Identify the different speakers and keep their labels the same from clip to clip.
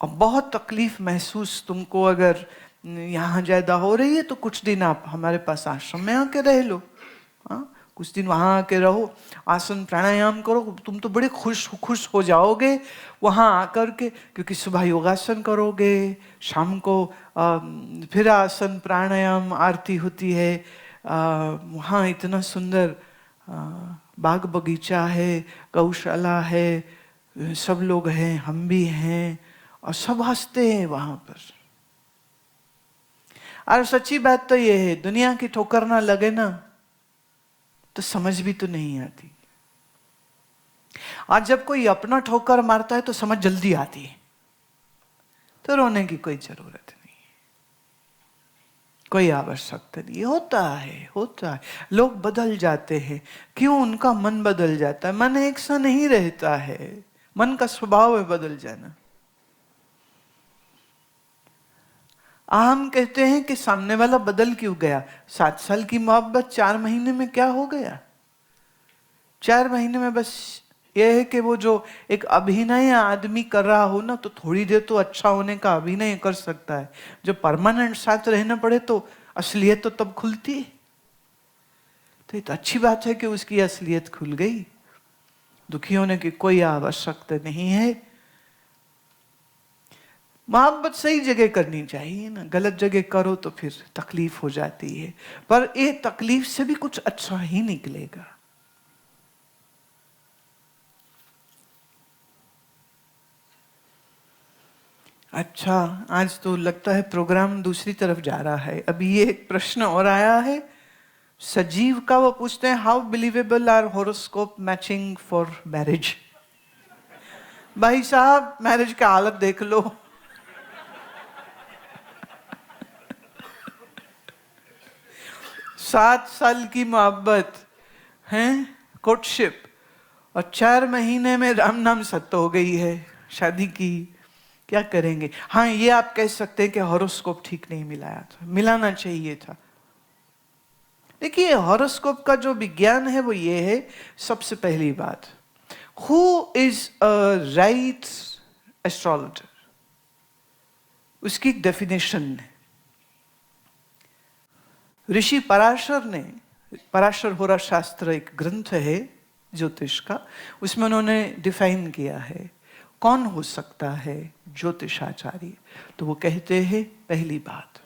Speaker 1: और बहुत तकलीफ महसूस तुमको अगर यहाँ ज्यादा हो रही है तो कुछ दिन आप हमारे पास आश्रम में आके रह लो। हाँ, कुछ दिन वहाँ आके रहो, आसन प्राणायाम करो, तुम तो बड़े खुश हो जाओगे वहाँ आकर के, क्योंकि सुबह योगासन करोगे, शाम को फिर आसन प्राणायाम आरती होती है। वहाँ इतना सुंदर बाग बगीचा है, गौशाला है, सब लोग हैं, हम भी हैं, और सब हंसते हैं वहां पर। और सच्ची बात तो ये है, दुनिया की ठोकर ना लगे ना तो समझ भी तो नहीं आती। आज जब कोई अपना ठोकर मारता है तो समझ जल्दी आती है, तो रोने की कोई जरूरत नहीं, कोई आवश्यकता नहीं। होता है, लोग बदल जाते हैं। क्यों? उनका मन बदल जाता है। मन एक सा नहीं रहता है, मन का स्वभाव है बदल जाना। हम कहते हैं कि सामने वाला बदल क्यों गया? 7 साल की मोहब्बत 4 महीने में क्या हो गया? 4 महीने में बस यह है कि वो जो एक अभिनय आदमी कर रहा हो ना, तो थोड़ी देर तो अच्छा होने का अभिनय कर सकता है। जो परमानेंट साथ रहना पड़े तो असलियत तो तब खुलती है। तो ये तो अच्छी बात है कि उसकी असलियत खुल गई। दुखी होने की कोई आवश्यकता नहीं है। मोहब्बत सही जगह करनी चाहिए ना, गलत जगह करो तो फिर तकलीफ हो जाती है। पर ये तकलीफ से भी कुछ अच्छा ही निकलेगा। अच्छा, आज तो लगता है प्रोग्राम दूसरी तरफ जा रहा है। अभी ये एक प्रश्न और आया है सजीव का, वो पूछते हैं how believable are horoscope matching for marriage. भाई साहब, मैरिज की हालत देख लो। 7 साल की मोहब्बत है, कोर्टशिप, और 4 महीने में राम नाम सत्य हो गई है, शादी की। क्या करेंगे? हाँ, ये आप कह सकते हैं कि हॉरोस्कोप ठीक नहीं मिलाया था, मिलाना चाहिए था। देखिए, हॉरोस्कोप का जो विज्ञान है वो ये है, सबसे पहली बात, who is a right astrologer, उसकी डेफिनेशन है। ऋषि पराशर ने, पराशर होरा शास्त्र एक ग्रंथ है ज्योतिष का, उसमें उन्होंने डिफाइन किया है कौन हो सकता है ज्योतिषाचार्य। तो वो कहते हैं पहली बात,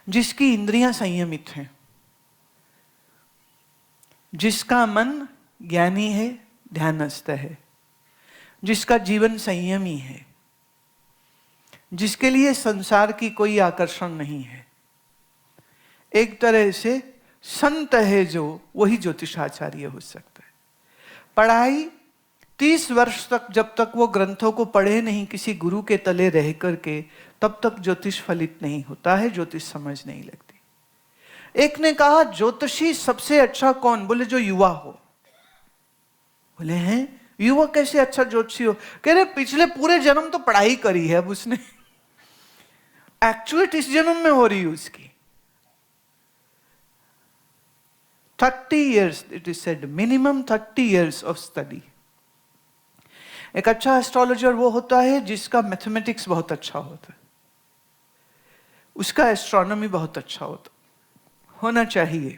Speaker 1: जिसकी इंद्रियां संयमित हैं, जिसका मन ज्ञानी है, ध्यानस्थ है, जिसका जीवन संयमी है, जिसके लिए संसार की कोई आकर्षण नहीं है, एक तरह से संत है जो, वही ज्योतिषाचार्य हो सकता है। पढ़ाई 30 वर्ष तक, जब तक वो ग्रंथों को पढ़े नहीं किसी गुरु के तले रह करके, तब तक ज्योतिष फलित नहीं होता है, ज्योतिष समझ नहीं लगती। एक ने कहा ज्योतिषी सबसे अच्छा कौन? बोले जो युवा हो। बोले हैं युवा कैसे अच्छा ज्योतिषी हो? कह रहे पिछले पूरे जन्म तो पढ़ाई करी है अब उसने, एक्चुअली इस जन्म में हो रही है उसकी। 30 years, it is said, minimum 30 years of study. एक अच्छा एस्ट्रोलॉजर वो होता है जिसका मैथमेटिक्स बहुत अच्छा होता है, उसका एस्ट्रोनॉमी बहुत अच्छा होना चाहिए।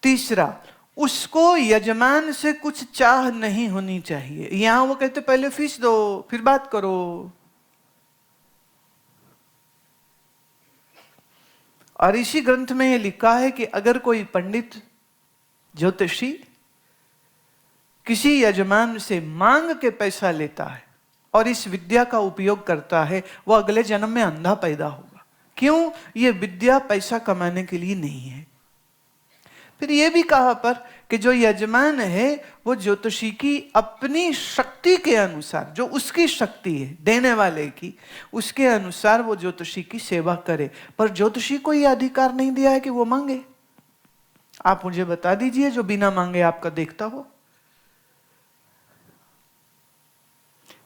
Speaker 1: तीसरा, उसको यजमान से कुछ चाह नहीं होनी चाहिए। यहां वो कहते पहले फीस दो फिर बात करो। और इसी ग्रंथ में ये लिखा है कि अगर कोई पंडित ज्योतिषी किसी यजमान से मांग के पैसा लेता है और इस विद्या का उपयोग करता है, वो अगले जन्म में अंधा पैदा होगा। क्यों? ये विद्या पैसा कमाने के लिए नहीं है। फिर ये भी कहा पर कि जो यजमान है वो ज्योतिषी की अपनी शक्ति के अनुसार, जो उसकी शक्ति है देने वाले की, उसके अनुसार वो ज्योतिषी की सेवा करे। पर ज्योतिषी को यह अधिकार नहीं दिया है कि वो मांगे। आप मुझे बता दीजिए जो बिना मांगे आपका देखता हो।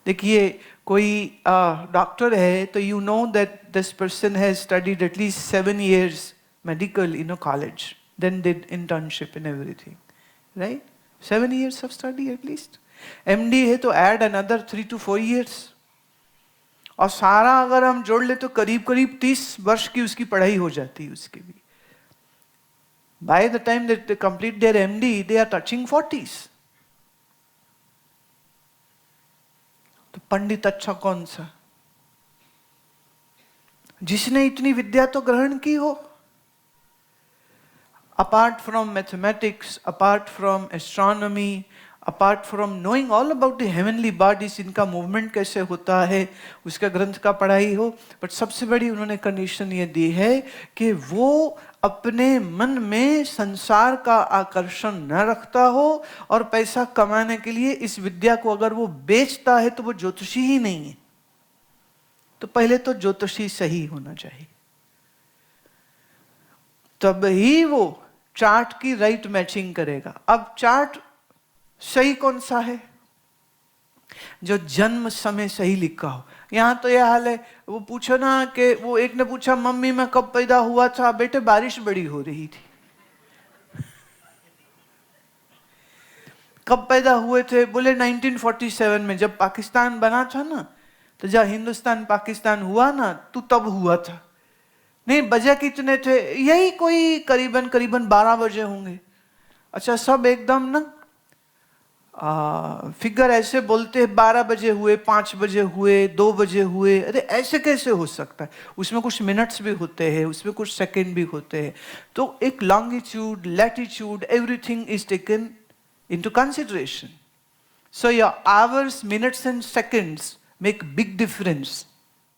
Speaker 1: देखिए, कोई डॉक्टर है तो you know that this person has studied at least 7 years medical in a college, then did internship and everything, right? 7 years of study at least. MD है तो add another 3 to 4 years. और सारा अगर हम जोड़ ले तो करीब करीब 30 वर्ष की उसकी पढ़ाई हो जाती है उसकी भी। By the time that they complete their MD, they are touching 40s. तो पंडित अच्छा कौन सा? जिसने इतनी विद्या तो ग्रहण की हो। Apart from mathematics, apart from astronomy, apart from knowing all about the heavenly bodies, इनका मूवमेंट कैसे होता है, उसका ग्रंथ का पढ़ाई हो, बट सबसे बड़ी उन्होंने कंडीशन ये दी है कि वो अपने मन में संसार का आकर्षण न रखता हो और पैसा कमाने के लिए इस विद्या को अगर वो बेचता है तो वो ज्योतिषी ही नहीं है। तो पहले तो ज्योतिषी सही होना चाहिए, तब ही वो चार्ट की राइट मैचिंग करेगा। अब चार्ट सही कौन सा है? जो जन्म समय सही लिखा हो। यहां तो यह हाल है, वो पूछो ना कि वो एक ने पूछा मम्मी मैं कब पैदा हुआ था? बेटे बारिश बड़ी हो रही थी। कब पैदा हुए थे? बोले 1947 में, जब पाकिस्तान बना था ना, तो जब हिंदुस्तान पाकिस्तान हुआ ना, तू तब हुआ था। नहीं, बजे कितने थे? यही कोई करीबन 12 बजे होंगे। अच्छा, सब एकदम ना फिगर ऐसे बोलते हैं 12 बजे हुए, 5 बजे हुए, 2 बजे हुए। अरे ऐसे कैसे हो सकता है? उसमें कुछ मिनट्स भी होते हैं, उसमें कुछ सेकंड भी होते हैं। तो एक longitude, latitude, everything is taken into consideration. So your hours, minutes and seconds make big difference